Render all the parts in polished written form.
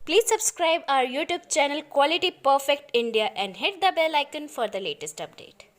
Please subscribe our YouTube channel Quality Perfect India and hit the bell icon for the latest update.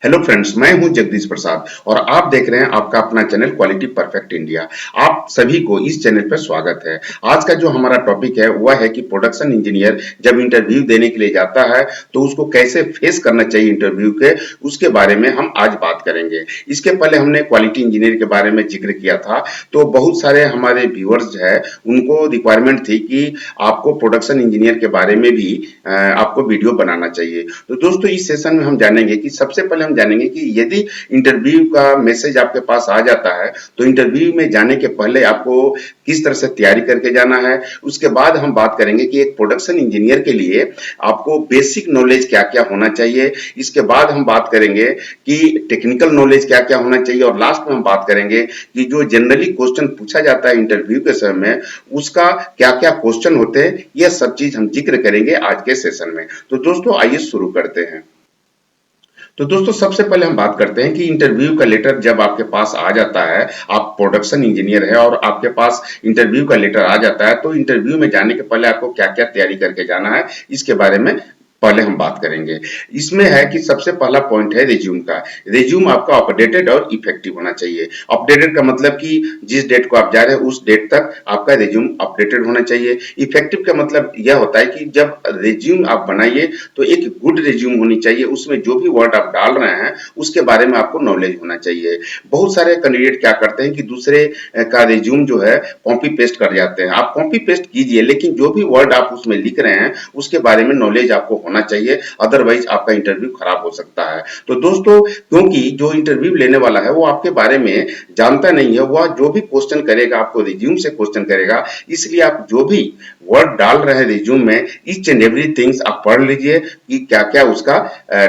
Hello friends, मैं हूं जगदीश प्रसाद और आप देख रहे हैं आपका अपना चैनल क्वालिटी परफेक्ट इंडिया। आप सभी को इस चैनल पर स्वागत है। आज का जो हमारा टॉपिक है वह है कि प्रोडक्शन इंजीनियर जब इंटरव्यू देने के लिए जाता है तो उसको कैसे फेस करना चाहिए इंटरव्यू के, उसके बारे में हम आज बात करेंगे। इसके पहले हमने क्वालिटी इंजीनियर के बारे में जिक्र किया था, तो बहुत सारे हमारे व्यूअर्स है उनको रिक्वायरमेंट थी कि आपको प्रोडक्शन इंजीनियर के बारे में भी आपको वीडियो बनाना चाहिए। तो दोस्तों इस सेशन में हम जानेंगे कि सबसे पहले हम जानेंगे कि यदि इंटरव्यू का मैसेज आपके पास आ जाता है तो इंटरव्यू में जाने के पहले आपको किस तरह से तैयारी करके जाना है। उसके बाद हम बात करेंगे कि एक प्रोडक्शन इंजीनियर के लिए आपको बेसिक नॉलेज क्या क्या होना चाहिए। इसके बाद हम बात करेंगे कि टेक्निकल नॉलेज क्या क्या होना चाहिए और लास्ट में हम बात करेंगे कि जो जनरली क्वेश्चन पूछा जाता है इंटरव्यू के समय में उसका क्या क्या क्वेश्चन होते हैं, यह सब चीज हम जिक्र करेंगे आज के सेशन में। तो दोस्तों आइए शुरू करते हैं। तो दोस्तों सबसे पहले हम बात करते हैं कि इंटरव्यू का लेटर जब आपके पास आ जाता है, आप प्रोडक्शन इंजीनियर है और आपके पास इंटरव्यू का लेटर आ जाता है, तो इंटरव्यू में जाने के पहले आपको क्या क्या तैयारी करके जाना है इसके बारे में पहले हम बात करेंगे। इसमें है कि सबसे पहला पॉइंट है रिज्यूम का। रिज्यूम आपका अपडेटेड और इफेक्टिव होना चाहिए। अपडेटेड का मतलब कि जिस डेट को आप जा रहे हैं उस डेट तक आपका रिज्यूम अपडेटेड होना चाहिए। इफेक्टिव का मतलब यह होता है कि जब रिज्यूम आप बनाइए तो एक गुड रिज्यूम होनी चाहिए, उसमें जो भी वर्ड आप डाल रहे हैं उसके बारे में आपको नॉलेज होना चाहिए। बहुत सारे कैंडिडेट क्या करते हैं कि दूसरे का रिज्यूम जो है कॉपी पेस्ट कर जाते हैं। आप कॉपी पेस्ट कीजिए लेकिन जो भी वर्ड आप उसमें लिख रहे हैं उसके बारे में नॉलेज आपको होना चाहिए, अदरवाइज आपका इंटरव्यू खराब हो सकता है। तो दोस्तों क्योंकि जो इंटरव्यू लेने वाला है वो आपके बारे में जानता नहीं है, वह जो भी क्वेश्चन करेगा आपको रिज्यूम से क्वेश्चन करेगा, इसलिए आप जो भी वर्ड डाल रहे हैं रिज्यूम में ईच एंड एवरीथिंग आप पढ़ लीजिए कि क्या क्या उसका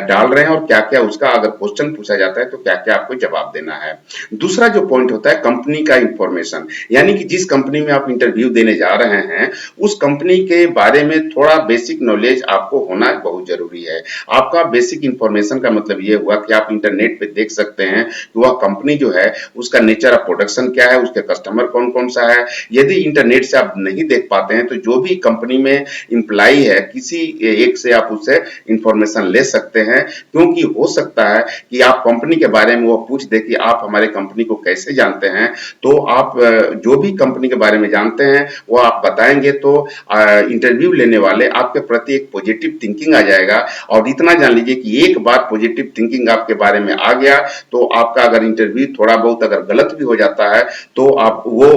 डाल रहे हैं और क्या क्या उसका अगर क्वेश्चन पूछा जाता है तो क्या क्या आपको जवाब देना है। दूसरा जो पॉइंट होता है कंपनी का इंफॉर्मेशन, यानी कि जिस कंपनी में आप इंटरव्यू देने जा रहे हैं उस कंपनी के बारे में थोड़ा बेसिक नॉलेज आपको होना बहुत जरूरी है। आपका बेसिक इंफॉर्मेशन का मतलब ये हुआ कि आप इंटरनेट पे देख सकते हैं कि वह कंपनी जो है उसका नेचर ऑफ प्रोडक्शन क्या है, उसके कस्टमर कौन कौन सा है। यदि इंटरनेट से आप नहीं देख पाते हैं तो जो भी कंपनी में एम्प्लॉय है किसी एक से आप उससे इंफॉर्मेशन ले सकते हैं, क्योंकि हो सकता है कि आप कंपनी के बारे में वो पूछ दे कि आप हमारे कंपनी को कैसे जानते हैं। तो आप जो भी कंपनी के बारे में जानते हैं वो आप बताएंगे तो इंटरव्यू लेने वाले आपके प्रति एक पॉजिटिव थिंकिंग आ जाएगा। और इतना जान लीजिए कि एक बार पॉजिटिव थिंकिंग आपके बारे में आ गया तो आपका अगर इंटरव्यू थोड़ा बहुत अगर गलत भी हो जाता है तो आप वो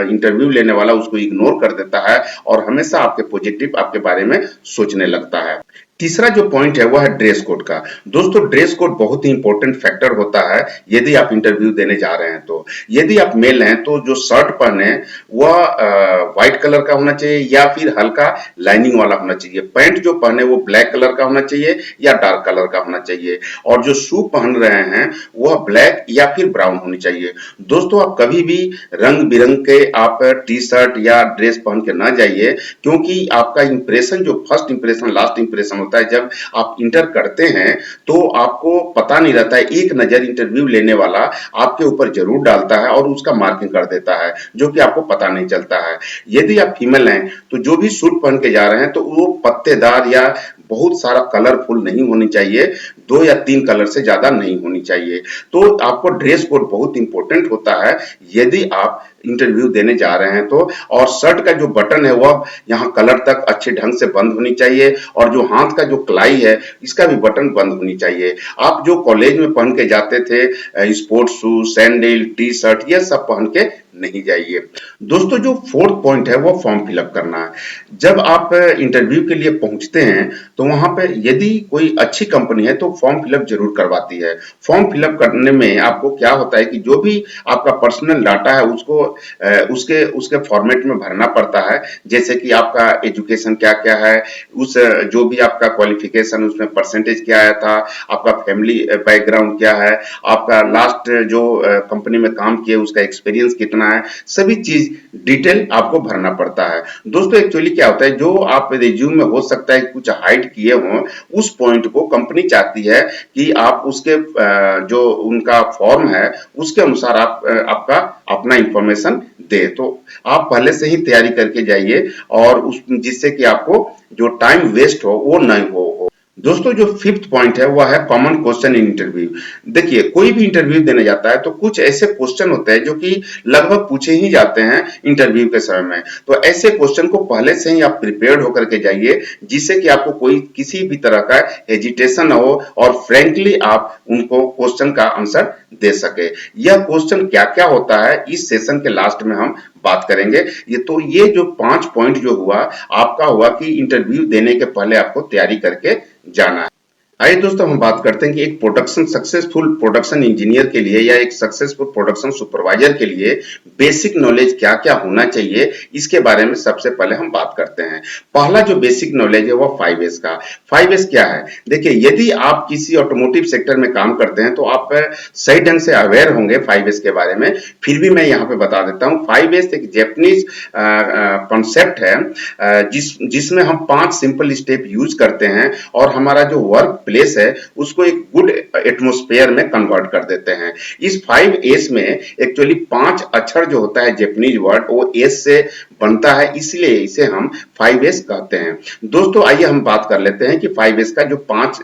इंटरव्यू लेने वाला उसको इग्नोर कर देता है और हमेशा आपके पॉजिटिव आपके बारे में सोचने लगता है। तीसरा जो पॉइंट है वह है ड्रेस कोड का। दोस्तों ड्रेस कोड बहुत ही इंपॉर्टेंट फैक्टर होता है यदि आप इंटरव्यू देने जा रहे हैं। तो यदि आप मेल हैं तो जो शर्ट पहने वह व्हाइट कलर का होना चाहिए या फिर हल्का लाइनिंग वाला होना चाहिए। पैंट जो पहने वो ब्लैक कलर का होना चाहिए या डार्क कलर का होना चाहिए। और जो शू पहन रहे हैं वह ब्लैक या फिर ब्राउन होनी चाहिए। दोस्तों आप कभी भी रंग बिरंग के आप टी शर्ट या ड्रेस पहन के ना जाइए, क्योंकि आपका इंप्रेशन जो फर्स्ट इंप्रेशन लास्ट इंप्रेशन होता है जब आप इंटर करते हैं तो आपको पता नहीं रहता है, एक नजर इंटरव्यू लेने वाला आपके ऊपर जरूर डालता है और उसका मार्किंग कर देता है जो कि आपको पता नहीं चलता है। यदि आप फीमेल हैं तो जो भी सूट पहन के जा रहे हैं तो वो पत्तेदार या बहुत सारा कलरफुल नहीं होनी चाहिए, 2 या 3 कलर से ज्यादा नहीं होनी चाहिए। तो आपको ड्रेस कोड बहुत इंपॉर्टेंट होता है यदि आप इंटरव्यू देने जा रहे हैं तो। और शर्ट का जो बटन है वह यहाँ कलर तक अच्छे ढंग से बंद होनी चाहिए और जो हाथ का जो कलाई है इसका भी बटन बंद होनी चाहिए। आप जो कॉलेज में पहन के जाते थे sports shoes sandal T shirt ये सब पहन के नहीं जाइए। दोस्तों जो फोर्थ पॉइंट है वो फॉर्म फिलअप करना है। जब आप इंटरव्यू के लिए पहुंचते हैं तो वहां पे यदि कोई अच्छी कंपनी है तो फॉर्म फिलअप जरूर करवाती है। फॉर्म फिलअप करने में आपको क्या होता है कि जो भी आपका पर्सनल डाटा है उसको उसके उसके फॉर्मेट में भरना पड़ता है। जैसे कि आपका एजुकेशन क्या क्या है, उस जो भी आपका क्वालिफिकेशन उसमें परसेंटेज क्या आया था, आपका फैमिली बैकग्राउंड क्या है, आपका लास्ट जो कंपनी में काम किया उसका एक्सपीरियंस कितना है, सभी चीज डिटेल आपको भरना पड़ता है। दोस्तों एक्चुअली क्या होता है जो आप रिज्यूम में हो सकता है कुछ हाइड किए हों, उस पॉइंट को कंपनी चाहती है कि आप उसके जो उनका फॉर्म है उसके अनुसार आप आपका अपना इंफॉर्मेशन दे। तो आप पहले से ही तैयारी करके जाइए और उस जिससे कि आपको जो टाइम वेस्ट हो वो नहीं हो। दोस्तों जो फिफ्थ पॉइंट है वह है कॉमन क्वेश्चन इन इंटरव्यू। देखिए कोई भी इंटरव्यू देने जाता है तो कुछ ऐसे क्वेश्चन होते हैं जो कि लगभग पूछे ही जाते हैं इंटरव्यू के समय में। तो ऐसे क्वेश्चन को पहले से ही आप प्रिपेयर्ड होकर के जाइए जिससे कि आपको कोई किसी भी तरह का हेजिटेशन न हो और फ्रैंकली आप उनको क्वेश्चन का आंसर दे सके। यह क्वेश्चन क्या क्या होता है इस सेशन के लास्ट में हम बात करेंगे। ये जो 5 पॉइंट जो हुआ आपका हुआ कि इंटरव्यू देने के पहले आपको तैयारी करके जाना है। आइए दोस्तों हम बात करते हैं कि एक सक्सेसफुल प्रोडक्शन इंजीनियर के लिए या एक सक्सेसफुल प्रोडक्शन सुपरवाइजर के लिए बेसिक नॉलेज क्या क्या होना चाहिए इसके बारे में सबसे पहले हम बात करते हैं। पहला जो बेसिक नॉलेज है वो 5S का। 5S क्या है? देखिए यदि आप किसी ऑटोमोटिव सेक्टर में काम करते हैं तो आप सही ढंग से अवेयर होंगे 5S के बारे में। फिर भी मैं यहाँ पे बता देता हूँ 5S एक जैपनीज कॉन्सेप्ट है जिसमें हम 5 सिंपल स्टेप यूज करते हैं और हमारा जो वर्क प्लेस है उसको एक गुड एटमॉस्फेयर में कन्वर्ट कर देते हैं। इस 5S में एक्चुअली 5 अक्षर जो होता है जैपनीज वर्ड वो एस से बनता है, इसलिए इसे हम 5S कहते हैं। दोस्तों आइए हम बात कर लेते हैं कि 5S का जो 5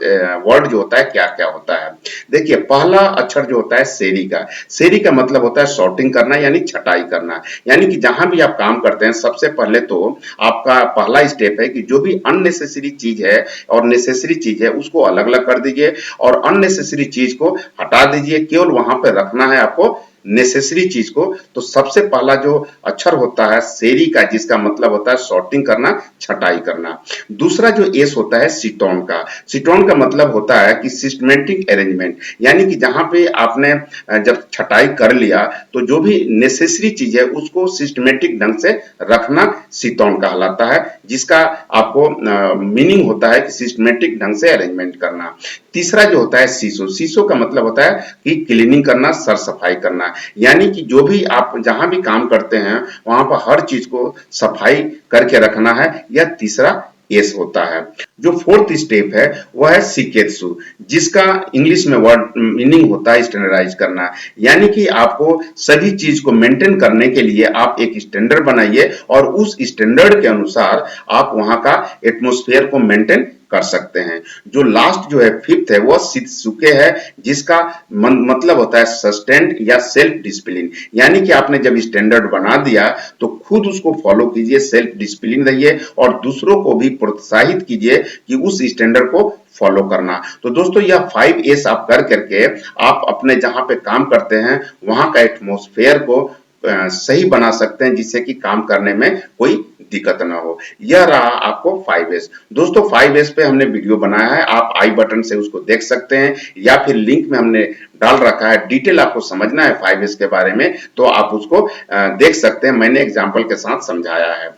वर्ड जो होता है क्या क्या होता है। देखिए पहला अक्षर जो होता है सेरी का मतलब होता है सॉर्टिंग करना यानी छटाई करना। यानी कि जहां भी आप काम करते हैं सबसे पहले तो आपका पहला स्टेप है कि जो भी अननेसेसरी चीज है और नेसेसरी चीज है उसको अलग अलग कर दीजिए और अननेसेसरी चीज को हटा दीजिए। केवल वहां पे रखना है आपको नेसेसरी चीज को। तो सबसे पहला जो अक्षर होता है सेरी का जिसका मतलब होता है सॉर्टिंग करना, छटाई करना। दूसरा जो एस होता है सीटोन का मतलब होता है कि सिस्टमेटिक अरेंजमेंट। यानी कि जहां पे आपने जब छटाई कर लिया तो जो भी नेसेसरी चीज है उसको सिस्टमेटिक ढंग से रखना सीटोन कहलाता है, जिसका आपको मीनिंग होता है कि सिस्टमेटिक ढंग से अरेंजमेंट करना। तीसरा जो होता है सीसो का मतलब होता है कि क्लीनिंग करना, सर सफाई करना। यानी कि जो भी आप जहां भी काम करते हैं वहां पर हर चीज को सफाई करके रखना है। यह तीसरा एस होता है। जो फोर्थ स्टेप है वह है सिकेत्सु, जिसका इंग्लिश में वर्ड मीनिंग होता है स्टैंडर्डाइज करना। यानी कि आपको सभी चीज को मेंटेन करने के लिए आप एक स्टैंडर्ड बनाइए और उस स्टैंडर्ड के अनुसार आप वहां का एटमॉस्फेयर को मेंटेन कर सकते हैं। जो लास्ट जो है फिफ्थ है वो शित्सुके है, जिसका मतलब होता है सस्टेन्ड या सेल्फ डिसिप्लिन। यानी कि आपने जब स्टैंडर्ड बना दिया तो खुद उसको फॉलो कीजिए, सेल्फ डिसिप्लिन रहिए और दूसरों को भी प्रोत्साहित कीजिए कि उस स्टैंडर्ड को फॉलो करना। तो दोस्तों यह 5S आप कर करके आप अपने जहां पे काम करते हैं वहां का एटमॉस्फेयर को सही बना सकते हैं जिससे कि काम करने में कोई दिक्कत ना हो। यह रहा आपको 5S। दोस्तों 5S पे हमने वीडियो बनाया है, आप आई बटन से उसको देख सकते हैं या फिर लिंक में हमने डाल रखा है। डिटेल आपको समझना है 5S के बारे में तो आप उसको देख सकते हैं, मैंने एग्जाम्पल के साथ समझाया है।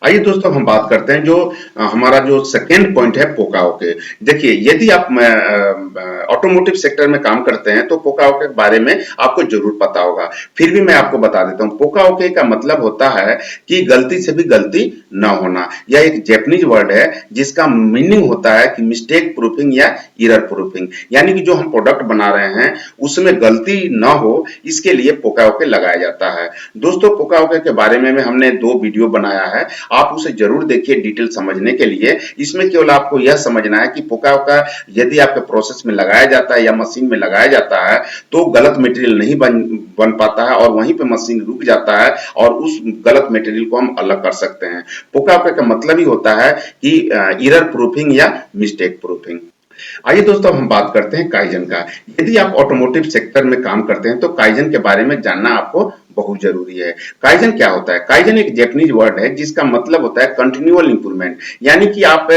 आइए दोस्तों हम बात करते हैं जो हमारा जो सेकेंड पॉइंट है पोकाओके। देखिए यदि आप ऑटोमोटिव सेक्टर में काम करते हैं तो पोकाओके के बारे में आपको जरूर पता होगा, फिर भी मैं आपको बता देता हूं। पोकाओके का मतलब होता है कि गलती से भी गलती न होना। यह एक जैपनीज वर्ड है जिसका मीनिंग होता है कि मिस्टेक प्रूफिंग या एरर प्रूफिंग। यानी कि जो हम प्रोडक्ट बना रहे हैं उसमें गलती न हो इसके लिए पोकाओके लगाया जाता है। दोस्तों पोकाओके के बारे में हमने 2 वीडियो बनाया है, आप उसे जरूर देखिए डिटेल समझने के लिए। इसमें केवल आपको यह समझना है कि पोकाओका यदि आपके प्रोसेस में लगाया जाता है या मशीन में लगाया जाता है तो गलत मटेरियल नहीं बन पाता है और वहीं पे मशीन रुक जाता है और उस गलत मटेरियल को हम अलग कर सकते हैं। पोकाओका का मतलब ही होता है कि एरर प्रूफिंग या मिस्टेक प्रूफिंग। आइए दोस्तों हम बात करते हैं काइजन का। यदि आप ऑटोमोटिव सेक्टर में काम करते हैं तो काइजन के बारे में जानना आपको बहुत जरूरी है। काइजन क्या होता है? काइजन एक जैपनीज वर्ड है जिसका मतलब होता है कंटिन्यूअल इंप्रूवमेंट। यानी कि आप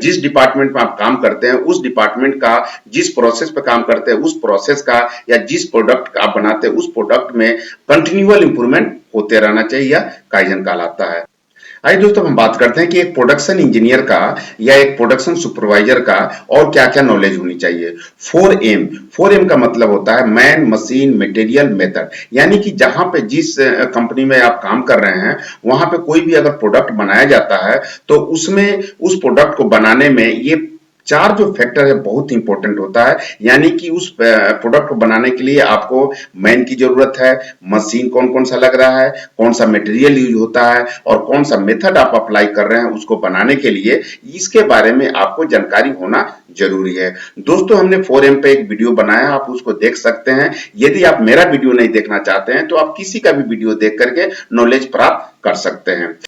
जिस डिपार्टमेंट में आप काम करते हैं उस डिपार्टमेंट का, जिस प्रोसेस पे काम करते हैं उस प्रोसेस का या जिस प्रोडक्ट आप बनाते हैं उस प्रोडक्ट में कंटिन्यूअल इंप्रूवमेंट होते रहना चाहिए, काइजन कहलाता है। आइए दोस्तों हम बात करते हैं कि एक प्रोडक्शन इंजीनियर का या एक प्रोडक्शन सुपरवाइजर का और क्या क्या नॉलेज होनी चाहिए। 4M का मतलब होता है मैन, मशीन, मटेरियल, मेथड। यानी कि जहां पे जिस कंपनी में आप काम कर रहे हैं वहां पे कोई भी अगर प्रोडक्ट बनाया जाता है तो उसमें उस प्रोडक्ट को बनाने में ये चार जो फैक्टर है बहुत इंपॉर्टेंट होता है, यानी कि उस प्रोडक्ट को बनाने के लिए आपको मैन की जरूरत है, मशीन कौन कौन सा लग रहा है, कौन सा मटेरियल यूज होता है और कौन सा मेथड आप अप्लाई कर रहे हैं उसको बनाने के लिए, इसके बारे में आपको जानकारी होना जरूरी है। दोस्तों हमने 4M पे एक वीडियो बनाया, आप उसको देख सकते हैं। यदि आप मेरा वीडियो नहीं देखना चाहते हैं तो आप किसी का भी वीडियो देख करके नॉलेज प्राप्त कर सकते हैं।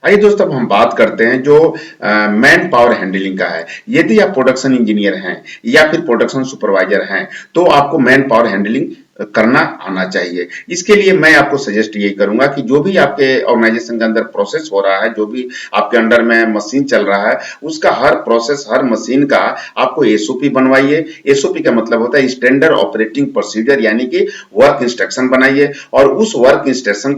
आइए दोस्तों अब हम बात करते हैं जो मैन पावर हैंडलिंग का है। यदि आप प्रोडक्शन इंजीनियर हैं या फिर प्रोडक्शन सुपरवाइजर हैं तो आपको मैन पावर हैंडलिंग करना आना चाहिए। इसके लिए मैं आपको सजेस्ट यही करूंगा कि जो भी आपके ऑर्गेनाइजेशन के अंदर प्रोसेस हो रहा है, जो भी आपके अंडर में मशीन चल रहा है, उसका हर प्रोसेस हर मशीन का आपको एसओपी बनवाइए। एसओपी का मतलब होता है स्टैंडर्ड ऑपरेटिंग प्रोसीजर, यानी कि वर्क इंस्ट्रक्शन बनाइए और उस वर्क इंस्ट्रक्शन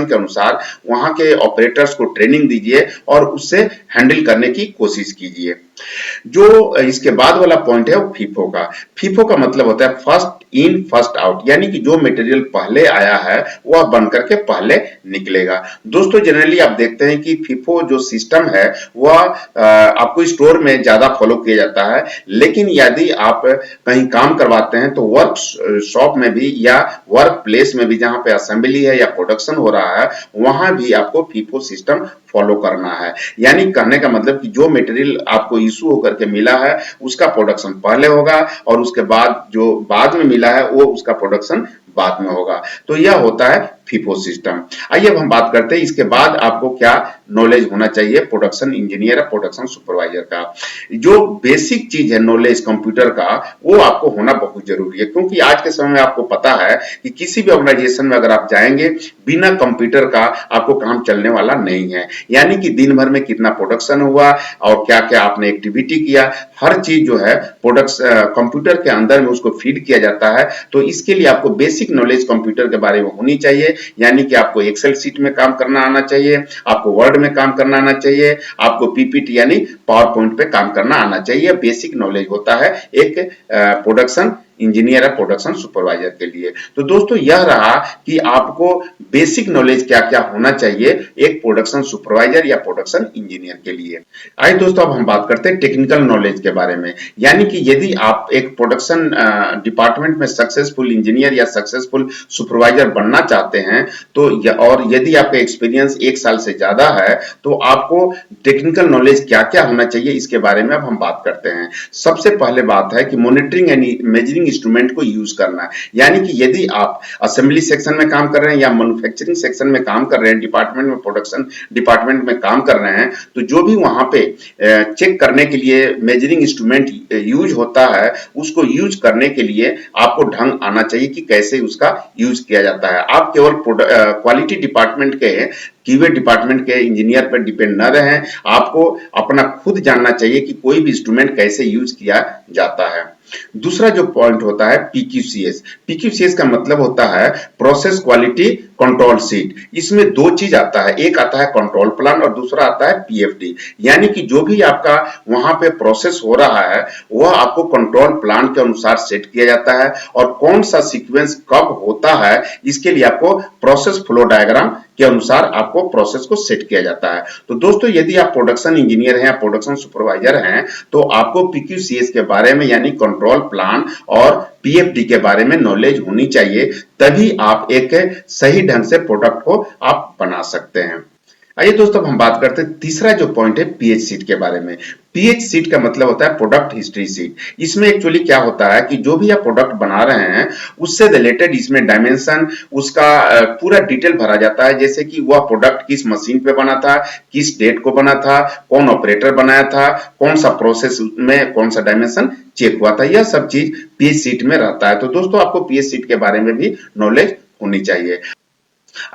के अनुसार वहां के ऑपरेटर्स को ट्रेनिंग दीजिए और उससे हैंडल करने की कोशिश कीजिए। जो इसके बाद वाला पॉइंट है वो फीफो का। फीफो का मतलब होता है फर्स्ट इन फर्स्ट आउट, यानी कि जो मटेरियल पहले आया है वह बनकर के पहले निकलेगा। दोस्तों जनरली आप देखते हैं कि फीफो जो सिस्टम है वह आपको स्टोर में ज्यादा फॉलो किया जाता है, लेकिन यदि आप कहीं काम करवाते हैं तो वर्क शॉप में भी या वर्क प्लेस में भी जहां पे असेंबली है या प्रोडक्शन हो रहा है वहां भी आपको फीफो सिस्टम फॉलो करना है। यानी कहने का मतलब कि जो मटेरियल आपको इशू होकर के मिला है उसका प्रोडक्शन पहले होगा और उसके बाद जो बाद में मिला है वो उसका प्रोडक्शन बाद में होगा। तो यह होता है फीफो सिस्टम। आइए अब हम बात करते हैं इसके बाद आपको क्या नॉलेज होना चाहिए प्रोडक्शन इंजीनियर प्रोडक्शन सुपरवाइजर का। जो बेसिक चीज है नॉलेज कंप्यूटर का वो आपको होना बहुत जरूरी है, क्योंकि आज के समय में आपको पता है कि किसी भी ऑर्गेनाइजेशन में अगर आप जाएंगे बिना कंप्यूटर का आपको काम चलने वाला नहीं है। यानी कि दिन भर में कितना प्रोडक्शन हुआ और क्या क्या आपने एक्टिविटी किया, हर चीज जो है कंप्यूटर के अंदर में उसको फीड किया जाता है। तो इसके लिए आपको बेसिक नॉलेज कंप्यूटर के बारे में होनी चाहिए, यानी कि आपको एक्सेल शीट में काम करना आना चाहिए, आपको वर्ड में काम करना आना चाहिए, आपको पीपीटी यानी पावर पॉइंट पे काम करना आना चाहिए। बेसिक नॉलेज होता है एक प्रोडक्शन इंजीनियर या प्रोडक्शन सुपरवाइजर के लिए। तो दोस्तों यह रहा कि आपको बेसिक नॉलेज क्या क्या होना चाहिए एक प्रोडक्शन सुपरवाइजर या प्रोडक्शन इंजीनियर के लिए। आइए दोस्तों अब हम बात करते हैं टेक्निकल नॉलेज के बारे में। यानी कि यदि आप एक प्रोडक्शन डिपार्टमेंट में सक्सेसफुल इंजीनियर या सक्सेसफुल सुपरवाइजर बनना चाहते हैं तो और यदि आपका एक्सपीरियंस 1 साल से ज्यादा है तो आपको टेक्निकल नॉलेज क्या क्या होना चाहिए इसके बारे में अब हम बात करते हैं। सबसे पहले बात है कि मॉनिटरिंग एंड मेजरिंग इंस्ट्रूमेंट को यूज करना। यानी कि यदि आप असेंबली सेक्शन में काम कर रहे हैं या मैन्युफैक्चरिंग सेक्शन में काम कर रहे हैं, डिपार्टमेंट में प्रोडक्शन डिपार्टमेंट में काम कर रहे हैं, तो जो भी वहां पे चेक करने के लिए मेजरिंग इंस्ट्रूमेंट यूज होता है उसको यूज करने के लिए आपको ढंग आना चाहिए कि कैसे उसका यूज किया जाता है। आप केवल क्वालिटी डिपार्टमेंट के क्यूए डिपार्टमेंट के इंजीनियर पर डिपेंड न रहें, आपको अपना खुद जानना चाहिए कि कोई भी इंस्ट्रूमेंट कैसे यूज किया जाता है। दूसरा जो पॉइंट होता है पीक्यूसीएस। पीक्यूसीएस का मतलब होता है प्रोसेस क्वालिटी कंट्रोल शीट। इसमें दो चीज आता है, एक आता है कंट्रोल प्लान और दूसरा आता है पीएफडी। यानी कि जो भी आपका वहां पे प्रोसेस हो रहा है वह आपको कंट्रोल प्लान के अनुसार सेट किया जाता है और कौन सा सीक्वेंस कब होता है इसके लिए आपको प्रोसेस फ्लो डायग्राम के अनुसार आपको प्रोसेस को सेट किया जाता है। तो दोस्तों यदि आप प्रोडक्शन इंजीनियर हैं या प्रोडक्शन सुपरवाइजर हैं तो आपको पीक्यूसीएस के बारे में यानी कंट्रोल प्लान और पीएफडी के बारे में नॉलेज होनी चाहिए, तभी आप एक सही ढंग से प्रोडक्ट को आप बना सकते हैं। आइए दोस्तों हम बात करते हैं तीसरा जो पॉइंट है पीएच सीट के बारे में। पीएच सीट का मतलब होता है प्रोडक्ट हिस्ट्री सीट। इसमें एक्चुअली क्या होता है कि जो भी आप प्रोडक्ट बना रहे हैं उससे रिलेटेड इसमें डायमेंशन उसका पूरा डिटेल भरा जाता है, जैसे कि वह प्रोडक्ट किस मशीन पे बना था, किस डेट को बना था, कौन ऑपरेटर बनाया था, कौन सा प्रोसेस में कौन सा डायमेंशन चेक हुआ था, यह सब चीज पीएच सीट में रहता है। तो दोस्तों आपको पीएच सीट के बारे में भी नॉलेज होनी चाहिए।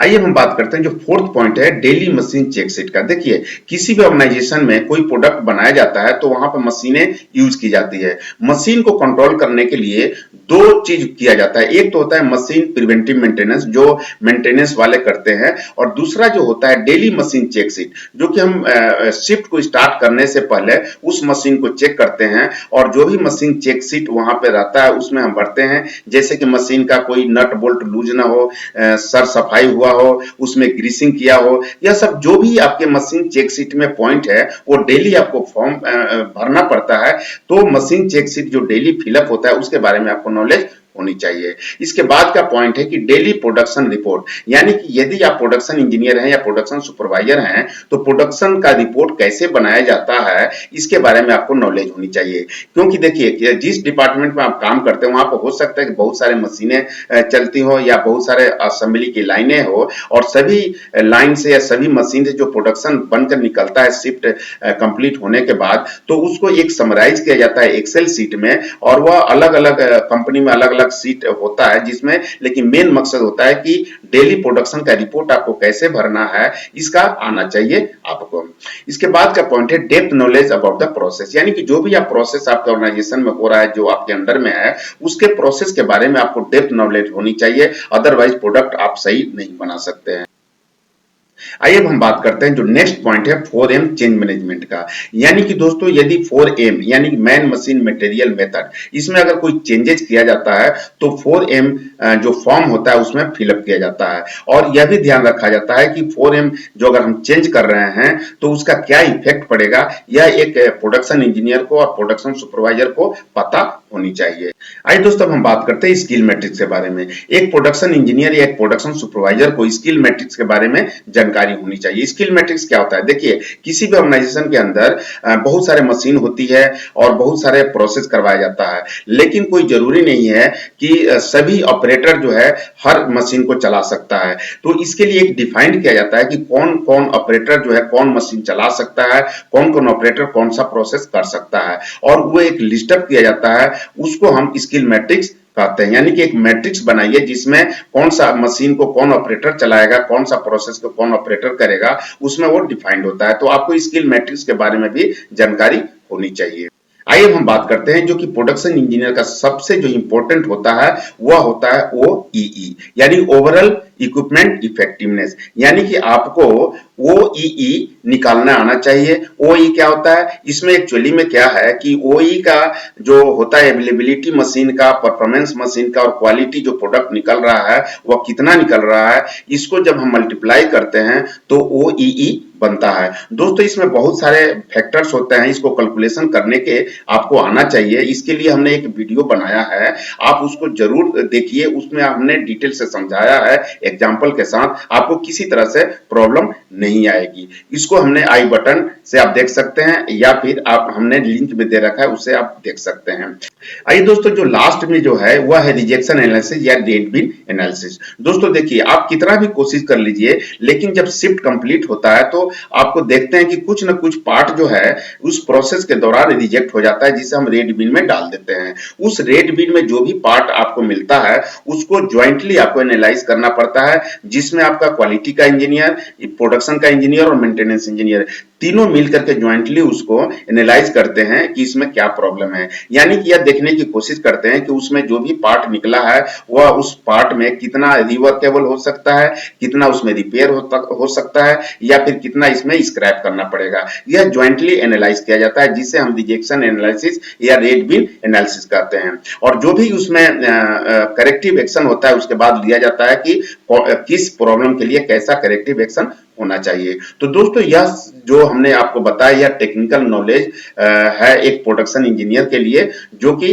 आइए हम बात करते हैं जो फोर्थ पॉइंट है डेली मशीन चेक शीट का। देखिए किसी भी ऑर्गेनाइजेशन में कोई प्रोडक्ट बनाया जाता है तो वहां पर मशीनें यूज की जाती है। मशीन को कंट्रोल करने के लिए दो चीज किया जाता है। एक तो होता है मशीन प्रिवेंटिव मेंटेनेंस जो मेंटेनेंस वाले करते हैं, और दूसरा जो होता है डेली मशीन चेक शीट, जो कि हम शिफ्ट को स्टार्ट करने से पहले उस मशीन को चेक करते हैं, और जो भी मशीन चेक शीट वहां पे रहता है उसमें हम भरते हैं, जैसे कि मशीन का कोई नट बोल्ट लूज ना हो, सर सफाई हुआ हो, उसमें ग्रीसिंग किया हो, यह सब जो भी आपके मशीन चेक शीट में पॉइंट है वो डेली आपको फॉर्म भरना पड़ता है। तो मशीन चेक शीट जो डेली फिलअप होता है उसके बारे में आपको नॉलेज होनी चाहिए। इसके बाद का पॉइंट है कि डेली प्रोडक्शन रिपोर्ट, यानी कि यदि आप प्रोडक्शन इंजीनियर हैं या प्रोडक्शन सुपरवाइजर हैं तो प्रोडक्शन का रिपोर्ट कैसे बनाया जाता है इसके बारे में आपको नॉलेज होनी चाहिए। क्योंकि देखिए जिस डिपार्टमेंट में आप काम करते हैं वहां पर हो सकता है कि बहुत सारे मशीनें चलती हो या बहुत सारे असेंबली की लाइनें हो, और सभी लाइन से या सभी मशीन से जो प्रोडक्शन बनकर निकलता है शिफ्ट कंप्लीट होने के बाद, तो उसको एक समराइज किया जाता है एक्सेल शीट में, और वह अलग अलग कंपनी में अलग अलग सीट होता है जिसमें, लेकिन मेन मकसद होता है कि डेली प्रोडक्शन का रिपोर्ट आपको कैसे भरना है इसका आना चाहिए आपको। इसके बाद का पॉइंट है depth knowledge about the process, यानी कि जो भी आप प्रोसेस आपके ऑर्गेनाइजेशन में हो रहा है, जो आपके अंडर में है, उसके प्रोसेस के बारे में आपको डेप्थ नॉलेज होनी चाहिए, अदरवाइज प्रोडक्ट आप सही नहीं बना सकते हैं। आइए अब हम बात करते हैं जो नेक्स्ट पॉइंट है 4M चेंज मैनेजमेंट का। यानी कि दोस्तों यदि 4M यानी कि मैन मशीन मटेरियल मेथड, इसमें अगर कोई चेंजेस किया जाता है तो 4M जो फॉर्म होता है उसमें फिलअप किया जाता है, और यह भी ध्यान रखा जाता है कि 4M जो अगर हम चेंज कर रहे हैं तो उसका क्या इफेक्ट पड़ेगा, यह एक प्रोडक्शन इंजीनियर को और प्रोडक्शन सुपरवाइजर को पता होनी चाहिए। आइए दोस्तों अब हम बात करते हैं स्किल मैट्रिक्स के बारे में। एक प्रोडक्शन इंजीनियर या एक प्रोडक्शन सुपरवाइजर को स्किल मैट्रिक्स के बारे में जानकारी होनी चाहिए। स्किल मैट्रिक्स क्या होता है? देखिए किसी भी ऑर्गेनाइजेशन के अंदर बहुत सारे मशीन होती है और बहुत सारे प्रोसेस करवाया जाता है, लेकिन कोई जरूरी नहीं है कि सभी ऑपरेटर जो है हर मशीन को चला सकता है। तो इसके लिए एक डिफाइंड किया जाता है कि कौन कौन ऑपरेटर जो है कौन मशीन चला सकता है, कौन कौन ऑपरेटर कौन सा प्रोसेस कर सकता है, और वो एक लिस्ट अप किया जाता है, उसको हम स्किल मैट्रिक्स कहते हैं। यानी कि एक मैट्रिक्स बनाइए जिसमें कौन सा मशीन को कौन ऑपरेटर चलाएगा, कौन सा प्रोसेस को कौन ऑपरेटर करेगा, उसमें वो डिफाइंड होता है। तो आपको स्किल मैट्रिक्स के बारे में भी जानकारी होनी चाहिए। आइए हम बात करते हैं जो कि प्रोडक्शन इंजीनियर का सबसे जो इंपॉर्टेंट होता है वह होता है OEE, यानी ओवरऑल इक्विपमेंट इफेक्टिवनेस, यानी कि आपको OEE निकालना आना चाहिए। OEE क्या होता है? इसमें एक्चुअली में क्या है कि OEE का जो होता है अवेलेबिलिटी मशीन का, परफॉर्मेंस मशीन का, और क्वालिटी जो प्रोडक्ट निकल रहा है वह कितना निकल रहा है, इसको जब हम मल्टीप्लाई करते हैं तो OEE बनता है। दोस्तों इसमें बहुत सारे फैक्टर्स होते हैं, इसको कैलकुलेशन करने के आपको आना चाहिए। इसके लिए हमने एक वीडियो बनाया है, आप उसको जरूर देखिए, उसमें हमने डिटेल से समझाया है एग्जाम्पल के साथ, आपको किसी तरह से प्रॉब्लम नहीं आएगी। इसको हमने आई बटन से आप देख सकते हैं या फिर आप हमने लिंक में दे रखा है उससे आप देख सकते हैं। आइए दोस्तों जो लास्ट में जो है वह है रिजेक्शन एनालिसिस या डेड बिन एनालिसिस। दोस्तों देखिए आप कितना भी कोशिश कर लीजिए, लेकिन जब शिफ्ट कंप्लीट होता है तो आपको देखते हैं कि कुछ न कुछ पार्ट जो है उस प्रोसेस के दौरान रिजेक्ट हो जाता है, जिसे हम रेड बिन में डाल देते हैं। उस रेड बिन में जो भी पार्ट आपको मिलता है उसको ज्वाइंटली आपको एनालाइज करना पड़ता है, जिसमें आपका क्वालिटी का इंजीनियर, प्रोडक्शन का इंजीनियर और मेंटेनेंस इंजीनियर तीनों मिलकर के ज्वाइंटली उसको एनालाइज करते हैं कि इसमें क्या प्रॉब्लम है। यानी कि यह देखने की कोशिश करते हैं कि उसमें जो भी पार्ट निकला है वह उस पार्ट में कितना रिवर्केबल हो सकता है, कितना उसमें रिपेयर हो सकता है, या फिर कितना इसमें स्क्रैप करना पड़ेगा। यह ज्वाइंटली एनालाइज किया जाता है, जिसे हम रिजेक्शन एनालिसिस या रेड बिन एनालिसिस कहते हैं। और जो भी उसमें करेक्टिव एक्शन होता है उसके बाद लिया जाता है कि किस प्रॉब्लम के लिए कैसा करेक्टिव एक्शन होना चाहिए। तो दोस्तों यह जो हमने आपको बताया यह टेक्निकल नॉलेज है एक प्रोडक्शन इंजीनियर के लिए, जो कि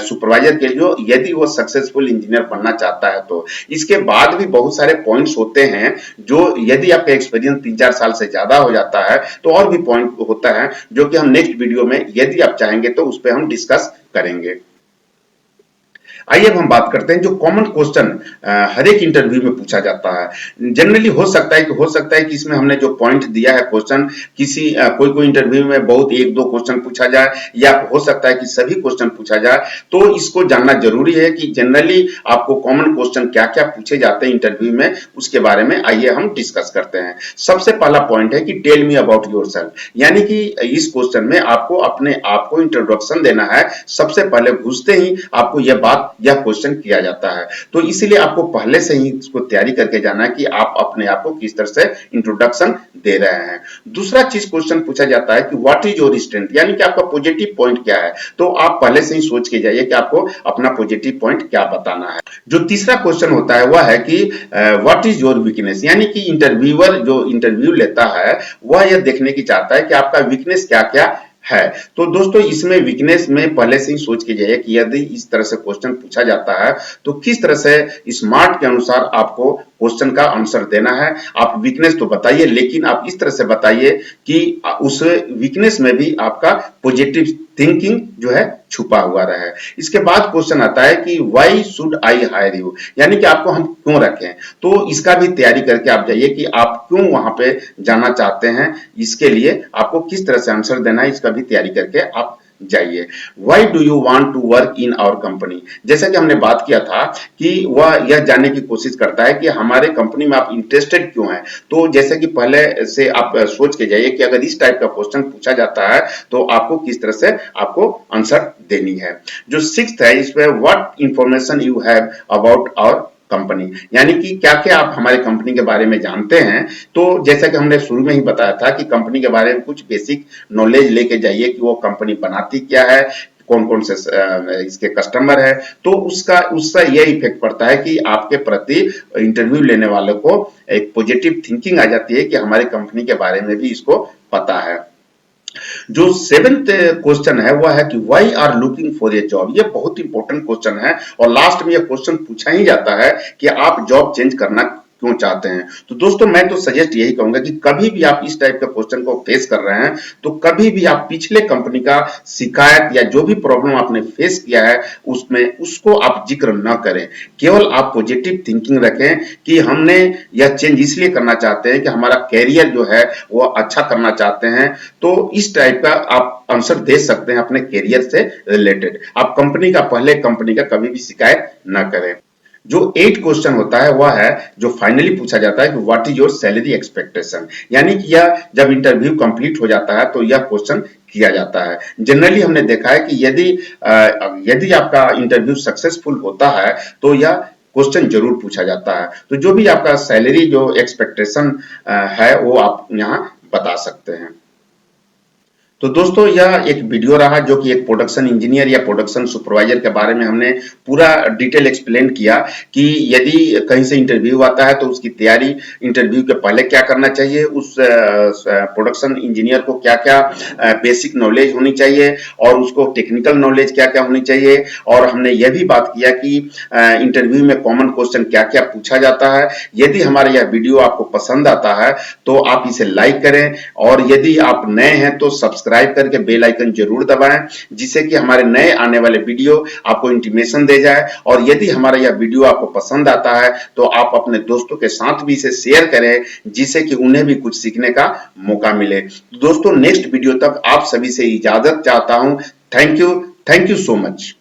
सुपरवाइजर के लिए यदि वो सक्सेसफुल इंजीनियर बनना चाहता है। तो इसके बाद भी बहुत सारे पॉइंट्स होते हैं जो यदि आपका एक्सपीरियंस 3-4 साल से ज्यादा हो जाता है तो और भी पॉइंट होता है जो कि हम नेक्स्ट वीडियो में यदि आप चाहेंगे तो उस पर हम डिस्कस करेंगे। आइए अब हम बात करते हैं जो कॉमन क्वेश्चन हर एक इंटरव्यू में पूछा जाता है। जनरली हो सकता है कि इसमें हमने जो पॉइंट दिया है क्वेश्चन किसी कोई इंटरव्यू में बहुत एक दो क्वेश्चन पूछा जाए, या हो सकता है कि सभी क्वेश्चन पूछा जाए। तो इसको जानना जरूरी है कि जनरली आपको कॉमन क्वेश्चन क्या क्या पूछे जाते हैं इंटरव्यू में, उसके बारे में आइए हम डिस्कस करते हैं। सबसे पहला पॉइंट है कि टेल मी अबाउट योरसेल्फ, यानी कि इस क्वेश्चन में आपको अपने आप को इंट्रोडक्शन देना है। सबसे पहले घुसते ही आपको यह क्वेश्चन किया जाता है, तो इसलिए आपको पहले से ही इसको तैयारी करके जाना है कि आप अपने आप को किस तरह से इंट्रोडक्शन दे रहे हैं। दूसरा चीज क्वेश्चन पूछा जाता है कि व्हाट इज योर स्ट्रेंथ, यानी कि आपका पॉजिटिव पॉइंट क्या है। तो आप पहले से ही सोच के जाइए कि आपको अपना पॉजिटिव पॉइंट क्या बताना है। जो तीसरा क्वेश्चन होता है वह है कि व्हाट इज योर वीकनेस, यानी कि इंटरव्यूअर जो इंटरव्यू लेता है वह यह देखने की चाहता है कि आपका वीकनेस क्या क्या है। तो दोस्तों इसमें वीकनेस में पहले से ही सोच के जाइए कि यदि इस तरह से क्वेश्चन पूछा जाता है तो किस तरह से स्मार्ट के अनुसार आपको क्वेश्चन का आंसर देना है। आप वीकनेस तो बताइए, लेकिन आप इस तरह से बताइए कि उस वीकनेस में भी आपका पॉजिटिव थिंकिंग जो है छुपा हुआ रहे। इसके बाद क्वेश्चन आता है कि why should I hire you, यानी कि आपको हम क्यों रखें। तो इसका भी तैयारी करके आप जाइए कि आप क्यों वहां पे जाना चाहते हैं, इसके लिए आपको किस तरह से आंसर देना है, इसका भी तैयारी करके आप जाइए। Why do you want to work in our company, जैसा कि हमने बात किया था कि वह यह जानने की कोशिश करता है कि हमारे कंपनी में आप इंटरेस्टेड क्यों हैं। तो जैसे कि पहले से आप सोच के जाइए कि अगर इस टाइप का क्वेश्चन पूछा जाता है तो आपको किस तरह से आपको आंसर देनी है। जो सिक्स्थ है इसमें what information you have about our company, यानी कि क्या क्या आप हमारे कंपनी के बारे में जानते हैं। तो जैसा कि हमने शुरू में ही बताया था कि कंपनी के बारे में कुछ बेसिक नॉलेज लेके जाइए कि वो कंपनी बनाती क्या है, कौन कौन से इसके कस्टमर है। तो उसका यह इफेक्ट पड़ता है कि आपके प्रति इंटरव्यू लेने वाले को एक पॉजिटिव थिंकिंग आ जाती है कि हमारी कंपनी के बारे में भी इसको पता है। जो सेवेंथ क्वेश्चन है वह है कि why are looking for a job, ये बहुत इंपॉर्टेंट क्वेश्चन है और लास्ट में यह क्वेश्चन पूछा ही जाता है कि आप जॉब चेंज करना क्यों चाहते हैं। तो दोस्तों मैं तो सजेस्ट यही कहूंगा कि कभी भी आप इस टाइप का क्वेश्चन को फेस कर रहे हैं तो कभी भी आप पिछले कंपनी का शिकायत या जो भी प्रॉब्लम आपने फेस किया है उसको आप जिक्र न करें। केवल आप पॉजिटिव थिंकिंग रखें कि हमने यह चेंज इसलिए करना चाहते हैं कि हमारा कैरियर जो है वो अच्छा करना चाहते हैं। तो इस टाइप का आप आंसर दे सकते हैं अपने कैरियर से रिलेटेड। आप पहले कंपनी का कभी भी शिकायत न करें। जो 8 क्वेश्चन होता है वह है जो फाइनली पूछा जाता है कि what is your salary expectation, यानी कि यह जब इंटरव्यू कंप्लीट हो जाता है तो यह क्वेश्चन किया जाता है। जनरली हमने देखा है कि यदि आपका इंटरव्यू सक्सेसफुल होता है तो यह क्वेश्चन जरूर पूछा जाता है। तो जो भी आपका सैलरी जो एक्सपेक्टेशन है वो आप यहाँ बता सकते हैं। तो दोस्तों यह एक वीडियो रहा जो कि एक प्रोडक्शन इंजीनियर या प्रोडक्शन सुपरवाइजर के बारे में हमने पूरा डिटेल एक्सप्लेन किया कि यदि कहीं से इंटरव्यू आता है तो उसकी तैयारी इंटरव्यू के पहले क्या करना चाहिए, उस प्रोडक्शन इंजीनियर को क्या क्या बेसिक नॉलेज होनी चाहिए और उसको टेक्निकल नॉलेज क्या क्या होनी चाहिए। और हमने यह भी बात किया कि इंटरव्यू में कॉमन क्वेश्चन क्या क्या पूछा जाता है। यदि हमारा यह वीडियो आपको पसंद आता है तो आप इसे लाइक करें और यदि आप नए हैं तो सब्सक्राइब करके बेल आइकन जरूर दबाएं, जिससे कि हमारे नए आने वाले वीडियो आपको इंटीमेशन दे जाए। और यदि हमारा यह वीडियो आपको पसंद आता है तो आप अपने दोस्तों के साथ भी इसे शेयर करें, जिससे कि उन्हें भी कुछ सीखने का मौका मिले। दोस्तों नेक्स्ट वीडियो तक आप सभी से इजाजत चाहता हूं। Thank you so much.